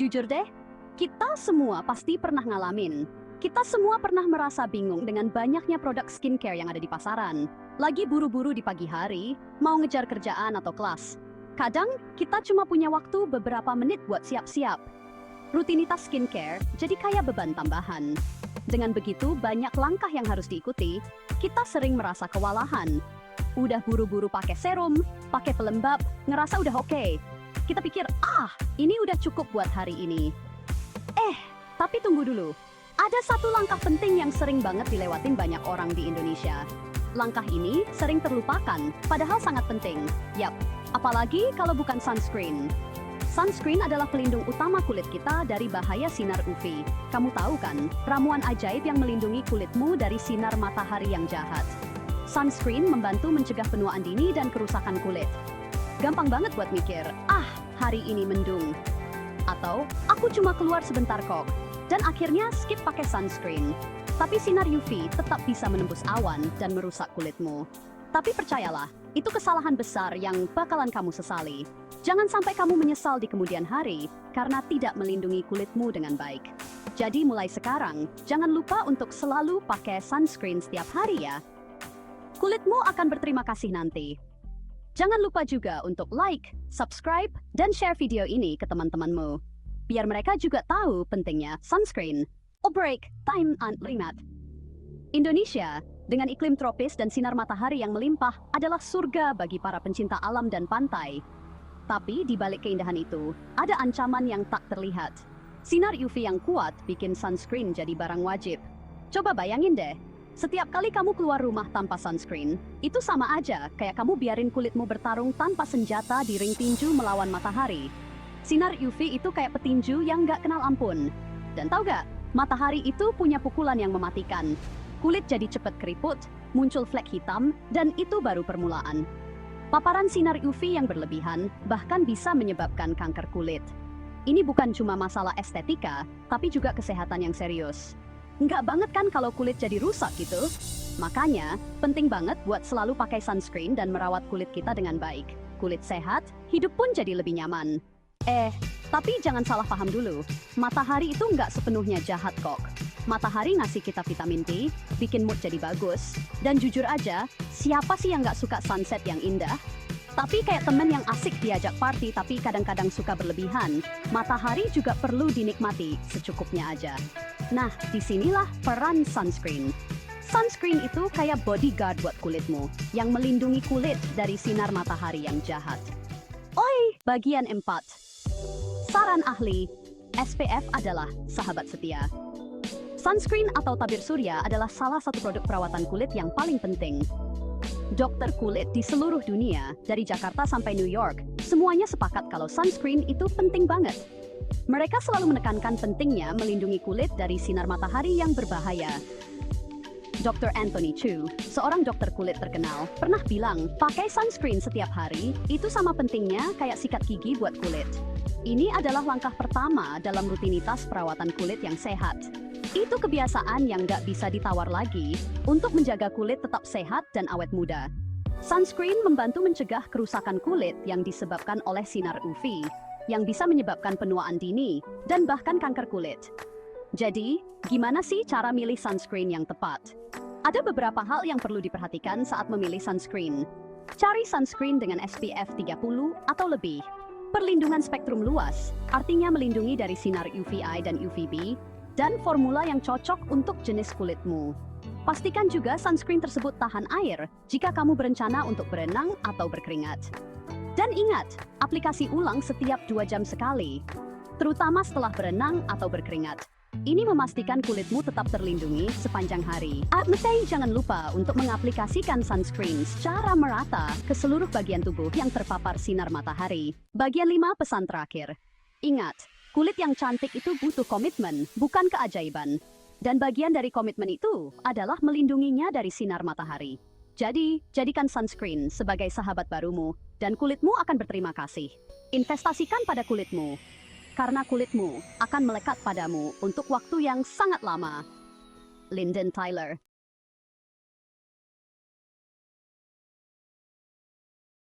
Jujur deh, kita semua pasti pernah ngalamin. Kita semua pernah merasa bingung dengan banyaknya produk skincare yang ada di pasaran. Lagi buru-buru di pagi hari, mau ngejar kerjaan atau kelas. Kadang, kita cuma punya waktu beberapa menit buat siap-siap. Rutinitas skincare jadi kayak beban tambahan. Dengan begitu banyak langkah yang harus diikuti, kita sering merasa kewalahan. Udah buru-buru pakai serum, pakai pelembab, ngerasa udah oke. Kita pikir, ini udah cukup buat hari ini. Tapi tunggu dulu. Ada satu langkah penting yang sering banget dilewatin banyak orang di Indonesia. Langkah ini sering terlupakan, padahal sangat penting. Yap, apalagi kalau bukan sunscreen. Sunscreen adalah pelindung utama kulit kita dari bahaya sinar UV. Kamu tahu kan, ramuan ajaib yang melindungi kulitmu dari sinar matahari yang jahat. Sunscreen membantu mencegah penuaan dini dan kerusakan kulit. Gampang banget buat mikir, hari ini mendung. Atau, aku cuma keluar sebentar kok. Dan akhirnya skip pakai sunscreen. Tapi sinar UV tetap bisa menembus awan dan merusak kulitmu. Tapi percayalah, itu kesalahan besar yang bakalan kamu sesali. Jangan sampai kamu menyesal di kemudian hari karena tidak melindungi kulitmu dengan baik. Jadi mulai sekarang, jangan lupa untuk selalu pakai sunscreen setiap hari ya. Kulitmu akan berterima kasih nanti. Jangan lupa juga untuk like, subscribe, dan share video ini ke teman-temanmu. Biar mereka juga tahu pentingnya sunscreen. Break, time and limit. Indonesia, dengan iklim tropis dan sinar matahari yang melimpah, adalah surga bagi para pencinta alam dan pantai. Tapi di balik keindahan itu, ada ancaman yang tak terlihat. Sinar UV yang kuat bikin sunscreen jadi barang wajib. Coba bayangin deh, setiap kali kamu keluar rumah tanpa sunscreen, itu sama aja kayak kamu biarin kulitmu bertarung tanpa senjata di ring tinju melawan matahari. Sinar UV itu kayak petinju yang nggak kenal ampun. Dan tahu gak, matahari itu punya pukulan yang mematikan. Kulit jadi cepat keriput, muncul flek hitam, dan itu baru permulaan. Paparan sinar UV yang berlebihan bahkan bisa menyebabkan kanker kulit. Ini bukan cuma masalah estetika, tapi juga kesehatan yang serius. Nggak banget kan kalau kulit jadi rusak gitu? Makanya, penting banget buat selalu pakai sunscreen dan merawat kulit kita dengan baik. Kulit sehat, hidup pun jadi lebih nyaman. Tapi jangan salah paham dulu. Matahari itu nggak sepenuhnya jahat kok. Matahari ngasih kita vitamin D, bikin mood jadi bagus. Dan jujur aja, siapa sih yang nggak suka sunset yang indah? Tapi kayak temen yang asik diajak party tapi kadang-kadang suka berlebihan, matahari juga perlu dinikmati secukupnya aja. Nah, disinilah peran sunscreen. Sunscreen itu kayak bodyguard buat kulitmu, yang melindungi kulit dari sinar matahari yang jahat. Bagian 4. Saran ahli, SPF adalah sahabat setia. Sunscreen atau tabir surya adalah salah satu produk perawatan kulit yang paling penting. Dokter kulit di seluruh dunia, dari Jakarta sampai New York, semuanya sepakat kalau sunscreen itu penting banget. Mereka selalu menekankan pentingnya melindungi kulit dari sinar matahari yang berbahaya. Dr. Anthony Chu, seorang dokter kulit terkenal, pernah bilang, pakai sunscreen setiap hari itu sama pentingnya kayak sikat gigi buat kulit. Ini adalah langkah pertama dalam rutinitas perawatan kulit yang sehat. Itu kebiasaan yang nggak bisa ditawar lagi untuk menjaga kulit tetap sehat dan awet muda. Sunscreen membantu mencegah kerusakan kulit yang disebabkan oleh sinar UV, yang bisa menyebabkan penuaan dini dan bahkan kanker kulit. Jadi, gimana sih cara milih sunscreen yang tepat? Ada beberapa hal yang perlu diperhatikan saat memilih sunscreen. Cari sunscreen dengan SPF 30 atau lebih. Perlindungan spektrum luas, artinya melindungi dari sinar UVA dan UVB, dan formula yang cocok untuk jenis kulitmu. Pastikan juga sunscreen tersebut tahan air jika kamu berencana untuk berenang atau berkeringat. Dan ingat, aplikasi ulang setiap 2 jam sekali, terutama setelah berenang atau berkeringat. Ini memastikan kulitmu tetap terlindungi sepanjang hari. Jangan lupa untuk mengaplikasikan sunscreen secara merata ke seluruh bagian tubuh yang terpapar sinar matahari. Bagian 5 pesan terakhir. Ingat, kulit yang cantik itu butuh komitmen, bukan keajaiban. Dan bagian dari komitmen itu adalah melindunginya dari sinar matahari. Jadi, jadikan sunscreen sebagai sahabat barumu, dan kulitmu akan berterima kasih. Investasikan pada kulitmu, karena kulitmu akan melekat padamu untuk waktu yang sangat lama. Linden Tyler